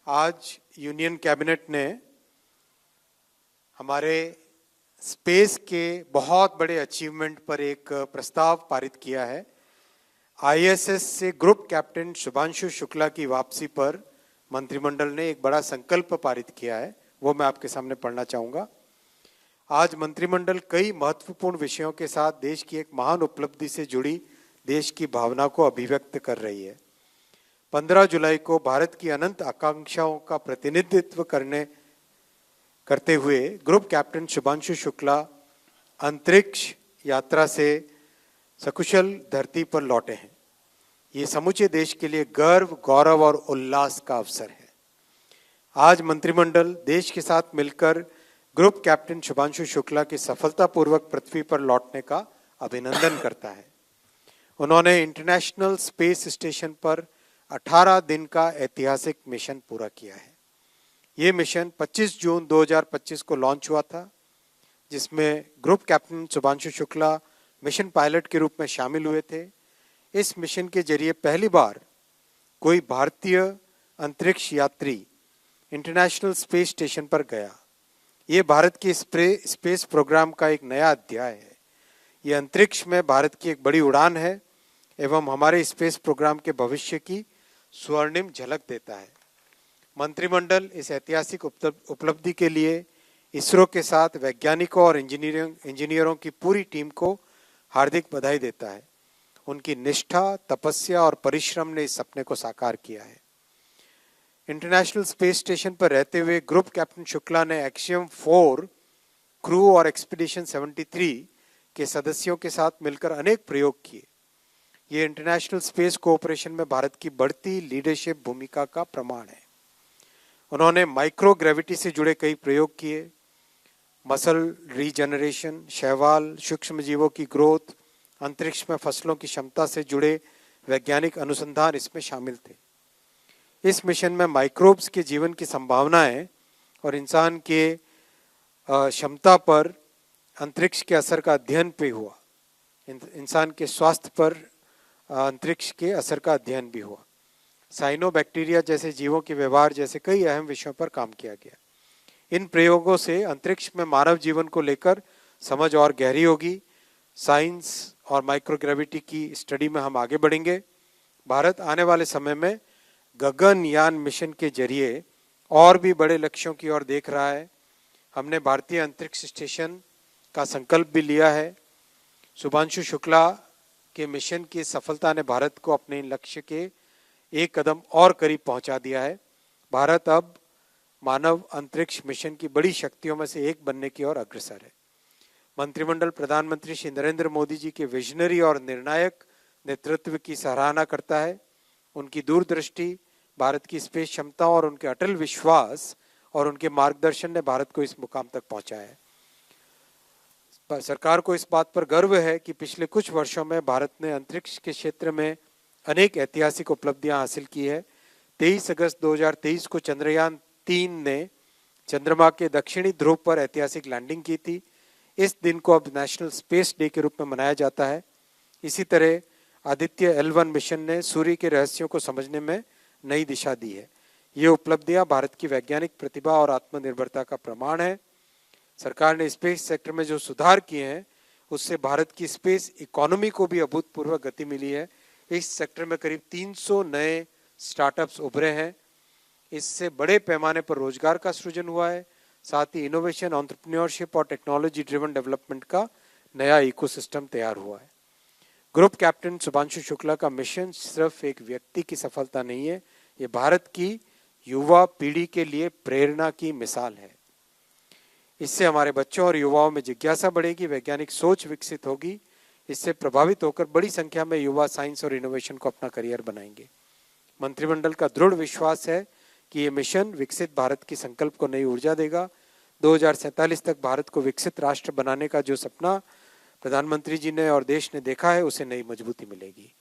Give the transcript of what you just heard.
आज union cabinet ने हमारे स्पेस के बहुत बड़े अचीवमेंट पर एक प्रस्ताव पारित किया है। आईएसएस से ग्रुप कैप्टन शुभांशु शुक्ला की वापसी पर मंत्रिमंडल ने एक बड़ा संकल्प पारित किया है, वो मैं आपके सामने पढ़ना चाहूँगा। आज मंत्रिमंडल कई महत्वपूर्ण विषयों के साथ देश की एक महान उपलब्धि से जुड़ी देश की भावना को अभिव्यक्त कर रही है। 15 जुलाई को भारत की अनंत आकांक्षाओं का प्रतिनिधित्व करते हुए ग्रुप कैप्टन शुभांशु शुक्ला अंतरिक्ष यात्रा से सकुशल धरती पर लौटे हैं। ये समूचे देश के लिए गर्व, गौरव और उल्लास का अवसर है। आज मंत्रिमंडल देश के साथ मिलकर ग्रुप कैप्टन शुभांशु शुक्ला के सफलतापूर्वक पृथ्वी पर लौटने का अभिनंदन करता है। उन्होंने इंटरनेशनल स्पेस स्टेशन पर 18 दिन का ऐतिहासिक मिशन पूरा किया है। ये मिशन 25 जून 2025 को लॉन्च हुआ था, जिसमें group captain Shubhanshu Shukla mission pilot के रूप में शामिल हुए थे। इस मिशन के जरिए पहली बार कोई भारतीय अंतरिक्ष यात्री इंटरनेशनल स्पेस स्टेशन पर गया। ये भारत के स्पेस प्रोग्राम का एक नया अध्याय है। ये अंतरिक्ष में भारत की एक बड़ी उड़ान है एवं हमारे स्पेस प्रोग्राम के भविष्य की स्वर्णिम झलक देता है। मंत्रिमंडल इस ऐतिहासिक उपलब्धि के लिए इसरो के साथ वैज्ञानिकों और इंजीनियरों की पूरी टीम को हार्दिक बधाई देता है। उनकी निष्ठा, तपस्या और परिश्रम ने इस सपने को साकार किया है। इंटरनेशनल स्पेस स्टेशन पर रहते हुए ग्रुप कैप्टन शुक्ला ने एक्सियम 4 क्रू और एक्सपीडिशन 73 के सदस्यों के साथ मिलकर अनेक प्रयोग किए। ये इंटरनेशनल स्पेस कोऑपरेशन में भारत की बढ़ती लीडरशिप भूमिका का प्रमाण है। उन्होंने माइक्रो ग्रेविटी से जुड़े कई प्रयोग किए। मसल रीजनरेशन, शैवाल, सूक्ष्म जीवों की ग्रोथ, अंतरिक्ष में फसलों की क्षमता से जुड़े वैज्ञानिक अनुसंधान इसमें शामिल थे। इस मिशन में माइक्रोब्स के जीवन की संभावनाएं और इंसान के क्षमता पर अंतरिक्ष के असर का अध्ययन पे हुआ। इंसान के स्वास्थ्य पर अंतरिक्ष के असर का अध्ययन भी हुआ। साइनोबैक्टीरिया जैसे जीवों के व्यवहार जैसे कई अहम विषयों पर काम किया गया। इन प्रयोगों से अंतरिक्ष में मानव जीवन को लेकर समझ और गहरी होगी। साइंस और माइक्रोग्रेविटी की स्टडी में हम आगे बढ़ेंगे। भारत आने वाले समय में गगनयान मिशन के जरिए और भी बड़े लक्ष्यों की ओर देख रहा है। हमने भारतीय अंतरिक्ष स्टेशन का संकल्प भी लिया है। शुभांशु शुक्ला के मिशन की सफलता ने भारत को अपने लक्ष्य के एक कदम और करीब पहुंचा दिया है। भारत अब मानव अंतरिक्ष मिशन की बड़ी शक्तियों में से एक बनने की ओर अग्रसर है। मंत्रिमंडल प्रधानमंत्री श्री नरेंद्र मोदी जी के विजनरी और निर्णायक नेतृत्व की सराहना करता है। उनकी दूरदृष्टि, भारत की स्पेस क्षमता और उनके अटल विश्वास और उनके मार्गदर्शन ने भारत को इस मुकाम तक पहुंचाया है। सरकार को इस बात पर गर्व है कि पिछले कुछ वर्षों में भारत ने अंतरिक्ष के क्षेत्र में अनेक ऐतिहासिक उपलब्धियां हासिल की है। 23 अगस्त 2023 को चंद्रयान 3 ने चंद्रमा के दक्षिणी ध्रुव पर ऐतिहासिक लैंडिंग की थी। इस दिन को अब नेशनल स्पेस डे के रूप में मनाया जाता है। इसी तरह आदित्य L1 मिशन ने सूर्य के रहस्यों को समझने में नई दिशा दी है। ये उपलब्धियां भारत की वैज्ञानिक प्रतिभा और आत्मनिर्भरता का प्रमाण है। सरकार ने स्पेस सेक्टर में जो सुधार किए हैं उससे भारत की स्पेस इकोनॉमी को भी अभूतपूर्व गति मिली है। इस सेक्टर में करीब 300 नए स्टार्टअप्स उभरे हैं। इससे बड़े पैमाने पर रोजगार का सृजन हुआ है। साथ ही इनोवेशन, एंटरप्रेन्योरशिप और टेक्नोलॉजी ड्रिवन डेवलपमेंट का नया इकोसिस्टम तैयार हुआ है। ग्रुप कैप्टन शुभांशु शुक्ला का मिशन सिर्फ एक व्यक्ति की सफलता नहीं है, ये भारत की युवा पीढ़ी के लिए प्रेरणा की मिसाल है। इससे हमारे बच्चों और युवाओं में जिज्ञासा बढ़ेगी, वैज्ञानिक सोच विकसित होगी। इससे प्रभावित होकर बड़ी संख्या में युवा साइंस और इनोवेशन को अपना करियर बनाएंगे। मंत्रिमंडल का दृढ़ विश्वास है कि ये मिशन विकसित भारत की संकल्प को नई ऊर्जा देगा। 2047 तक भारत को विकसित राष्ट्र बनाने का जो सपना प्रधानमंत्री जी ने और देश ने देखा है, उसे नई मजबूती मिलेगी।